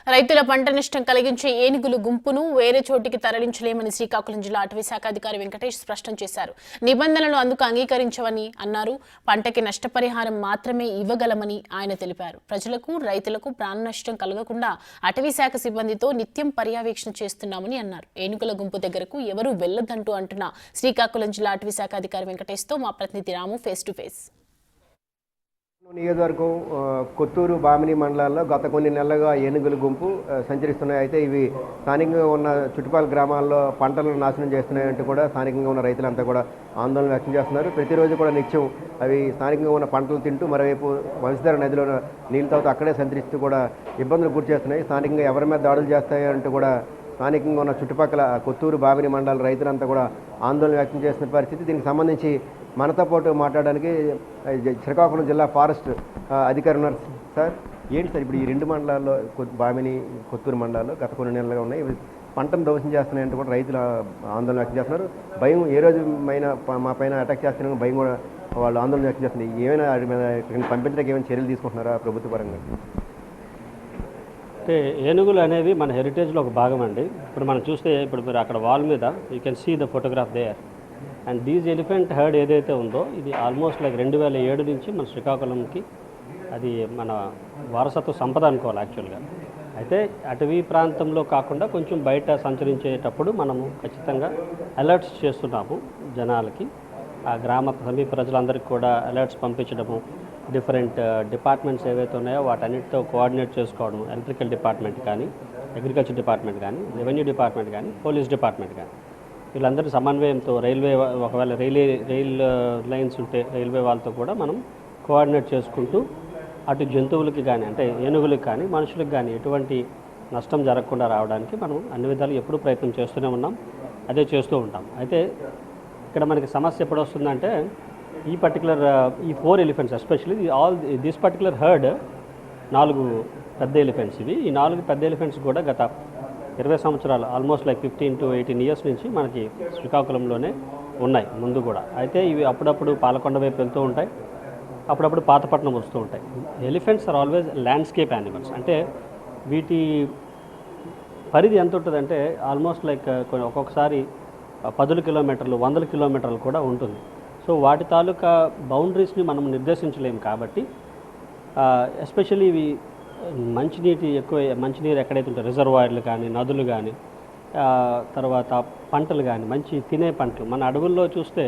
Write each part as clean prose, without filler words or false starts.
రైతుల పంట నష్టం కలిగించే ఏనుగులు గుంపును వేరే చోటికి తరలించలేమని శ్రీకాకుళం జిల్లా అటవీ శాఖ అధికారి వెంకటేష్ స్పష్టం చేశారు. నిబంధనలు అందుకు అంగీకరించవని అన్నారు. పంటకి నష్టపరిహారం మాత్రమే ఇవ్వగలమని ఆయన తెలిపారు. ప్రజలకు, రైతులకు ప్రాణ నష్టం కలగకుండా అటవీ శాఖ సిబ్బందితో నిత్యం పర్యవేక్షణ చేస్తున్నామని అన్నారు. ఏనుగుల గుంపు దగ్గరకు ఎవరూ వెళ్లొద్దంటూ అంటున్న శ్రీకాకుళం జిల్లా అటవీ శాఖ అధికారి వెంకటేష్తో మా ప్రతినిధి రాము ఫేస్ టు ఫేస్. నియోజకవర్గం కొత్తూరు బామిని మండలాల్లో గత కొన్ని నెలలుగా ఏనుగుల గుంపు సంచరిస్తున్నాయి. అయితే ఇవి స్థానికంగా ఉన్న చుట్టుపక్కల గ్రామాల్లో పంటలను నాశనం చేస్తున్నాయంటూ కూడా స్థానికంగా ఉన్న రైతులంతా కూడా ఆందోళన వ్యక్తం చేస్తున్నారు. ప్రతిరోజు కూడా నిత్యం అవి స్థానికంగా ఉన్న పంటలు తింటూ మరోవైపు వంశధార నదిలో నీళ్ళ తాగుతూ అక్కడే సంచరిస్తూ కూడా ఇబ్బందులు గురి చేస్తున్నాయి. స్థానికంగా ఎవరి మీద దాడులు చేస్తాయంటూ కూడా స్థానికంగా ఉన్న చుట్టుపక్కల కొత్తూరు బామిని మండల రైతులంతా కూడా ఆందోళన వ్యక్తం చేస్తున్న పరిస్థితి. దీనికి సంబంధించి మనతో పాటు మాట్లాడడానికి శ్రీకాకుళం జిల్లా ఫారెస్ట్ అధికారి ఉన్నారు. సార్, ఏంటి సార్ ఇప్పుడు ఈ రెండు మండలాల్లో బామిని కొత్తూరు మండలాల్లో గత కొన్ని నెలలుగా ఉన్నాయి, పంటను ధ్వంసం చేస్తున్నాయంటే కూడా రైతులు ఆందోళన వ్యక్తం చేస్తున్నారు. భయం ఏ రోజు మా పైన అటాక్ చేస్తున్నారని భయం కూడా వాళ్ళు ఆందోళన వ్యక్తం చేస్తున్నారు. ఏమైనా వాటి మీద పంపించడానికి ఏమైనా చర్యలు తీసుకుంటున్నారా ప్రభుత్వ పరంగా? అంటే ఏనుగులు అనేవి మన హెరిటేజ్లో ఒక భాగం అండి. ఇప్పుడు మనం చూస్తే ఇప్పుడు మీరు అక్కడ వాల్ మీద you can see the photograph there. And these elephant herd ఏదైతే ఉందో ఇది ఆల్మోస్ట్ లైక్ 2007 నుంచి మన శ్రీకాకుళంకి అది మన వారసత్వ సంపద అనుకోవాలి యాక్చువల్గా. అయితే అటవీ ప్రాంతంలో కాకుండా కొంచెం బయట సంచరించేటప్పుడు మనము ఖచ్చితంగా అలర్ట్స్ చేస్తున్నాము జనాలకి. ఆ గ్రామ సమీప ప్రజలందరికీ కూడా అలర్ట్స్ పంపించడము, డిఫరెంట్ డిపార్ట్మెంట్స్ ఏవైతే ఉన్నాయో వాటన్నిటితో కోఆర్డినేట్ చేసుకోవడం, ఎలక్ట్రికల్ డిపార్ట్మెంట్ కానీ, అగ్రికల్చర్ డిపార్ట్మెంట్ కానీ, రెవెన్యూ డిపార్ట్మెంట్ కానీ, పోలీస్ డిపార్ట్మెంట్ కానీ, వీళ్ళందరి సమన్వయంతో రైల్వే ఒకవేళ రైల్ లైన్స్ ఉంటే రైల్వే వాళ్ళతో కూడా మనం కోఆర్డినేట్ చేసుకుంటూ అటు జంతువులకి కానీ అంటే ఏనుగులకు కానీ మనుషులకు కానీ ఎటువంటి నష్టం జరగకుండా రావడానికి మనం అన్ని విధాలు ఎప్పుడూ ప్రయత్నం చేస్తూనే ఉన్నాం, అదే చేస్తూ ఉంటాం. అయితే ఇక్కడ మనకి సమస్య ఎప్పుడు వస్తుందంటే ఈ పర్టికులర్ ఈ 4 elephants especially this particular heard 4 పెద్ద ఎలిఫెంట్స్ ఇవి. ఈ 4 పెద్ద ఎలిఫెంట్స్ కూడా గత 20 సంవత్సరాలు ఆల్మోస్ట్ లైక్ 15 to 18 ఇయర్స్ నుంచి మనకి శ్రీకాకుళంలోనే ఉన్నాయి ముందు కూడా. అయితే ఇవి అప్పుడప్పుడు పాలకొండ వైపు వెళ్తూ ఉంటాయి, అప్పుడప్పుడు పాతపట్నం వస్తూ ఉంటాయి. Elephants are always landscape animals. అంటే వీటి పరిధి ఎంత ఉంటుందంటే ఆల్మోస్ట్ లైక్ ఒక్కొక్కసారి 10 కిలోమీటర్లు 100 కిలోమీటర్లు కూడా ఉంటుంది. సో వాటి తాలూకా బౌండరీస్ని మనం నిర్దేశించలేము కాబట్టి ఎస్పెషల్లీ ఇవి మంచినీరు ఎక్కడైతే ఉంటాయో రిజర్వాయర్లు కానీ, నదులు కానీ, తర్వాత పంటలు కానీ, మంచి తినే పంటలు మన అడవుల్లో చూస్తే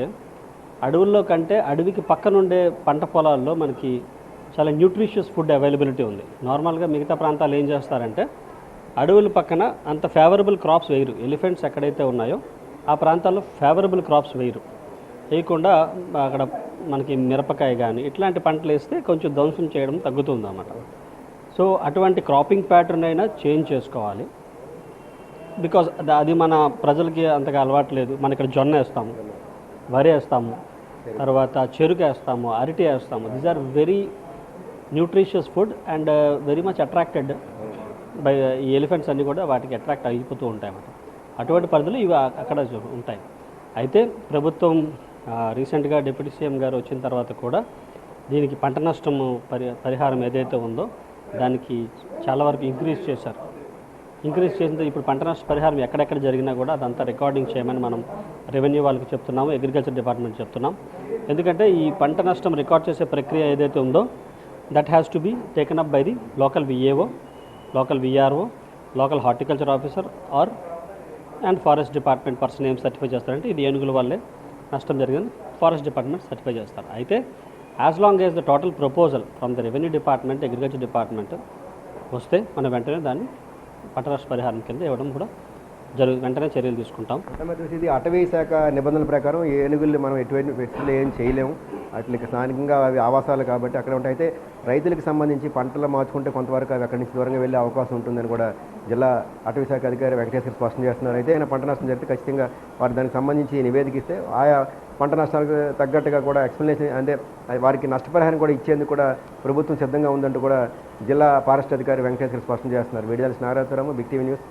అడవుల్లో కంటే అడవికి పక్కనుండే పంట పొలాల్లో మనకి చాలా న్యూట్రిషియస్ ఫుడ్ అవైలబిలిటీ ఉంది. నార్మల్గా మిగతా ప్రాంతాలు ఏం చేస్తారంటే అడవుల పక్కన అంత ఫేవరబుల్ క్రాప్స్ వేయరు. ఎలిఫెంట్స్ ఎక్కడైతే ఉన్నాయో ఆ ప్రాంతాల్లో ఫేవరబుల్ క్రాప్స్ వేయకుండా అక్కడ మనకి మిరపకాయ కానీ ఇట్లాంటి పంటలు వేస్తే కొంచెం ధ్వంసం చేయడం తగ్గుతుంది అన్నమాట. సో అటువంటి క్రాపింగ్ ప్యాటర్న్ అయినా చేంజ్ చేసుకోవాలి. బికాజ్ అది మన ప్రజలకి అంతగా అలవాటు లేదు. మన ఇక్కడ జొన్న వేస్తాము, వరి వేస్తాము, తర్వాత చెరుకు వేస్తాము, అరటి వేస్తాము. These are very nutritious food and very much attracted by ఈ ఎలిఫెంట్స్ అన్నీ కూడా వాటికి అట్రాక్ట్ అయిపోతూ ఉంటాయి అన్నమాట. అటువంటి పరిధులు ఇవి అక్కడ ఉంటాయి. అయితే ప్రభుత్వం రీసెంట్గా డిప్యూటీ సీఎం గారు వచ్చిన తర్వాత కూడా దీనికి పంట నష్టం పరిహారం ఏదైతే ఉందో దానికి చాలా వరకు ఇంక్రీజ్ చేశారు. ఇంక్రీజ్ చేసిన ఇప్పుడు పంట నష్ట పరిహారం ఎక్కడెక్కడ జరిగినా కూడా అదంతా రికార్డింగ్ చేయమని మనం రెవెన్యూ వాళ్ళకి చెప్తున్నాము, అగ్రికల్చర్ డిపార్ట్మెంట్ చెప్తున్నాం. ఎందుకంటే ఈ పంట నష్టం రికార్డ్ చేసే ప్రక్రియ ఏదైతే ఉందో that has to be taken up by the local VAO, local VRO, local horticulture officer and forest department person ఏం సర్టిఫై చేస్తారంటే ఇది ఏనుగుల వల్లే నష్టం జరిగింది, ఫారెస్ట్ డిపార్ట్మెంట్ సర్టిఫై చేస్తారు. అయితే as long as the total proposal from the revenue department, agriculture department వస్తే మనం వెంటనే దాన్ని పంట నష్ట పరిహారం కింద ఇవ్వడం కూడా వెంటనే చర్యలు తీసుకుంటాం. ఇది అటవీ శాఖ నిబంధనల ప్రకారం ఏనుగుల్ని మనం ఎటువంటి వ్యక్తులు ఏం చేయలేము, అట్లకి స్థానికంగా అవి ఆవాసాలు కాబట్టి అక్కడ ఉంటాయి. అయితే రైతులకు సంబంధించి పంటలు మార్చుకుంటే కొంతవరకు అవి అక్కడి నుంచి దూరంగా వెళ్ళే అవకాశం ఉంటుందని కూడా జిల్లా అటవీ శాఖ అధికారి వెంకటేశ్వర స్పష్టం చేస్తున్నారు. అయితే ఆయన పంట నష్టం జరిగితే ఖచ్చితంగా వారు దానికి సంబంధించి నివేదిక ఇస్తే ఆయా పంట నష్టాలకు తగ్గట్టుగా కూడా ఎక్స్ప్లెనేషన్ అంటే వారికి నష్టపరిహారం కూడా ఇచ్చేందుకు కూడా ప్రభుత్వం సిద్ధంగా ఉందంటూ కూడా జిల్లా ఫారెస్ట్ అధికారి వెంకటేశ్వర స్పష్టం చేస్తున్నారు. Videos Narayanarao, big TV news.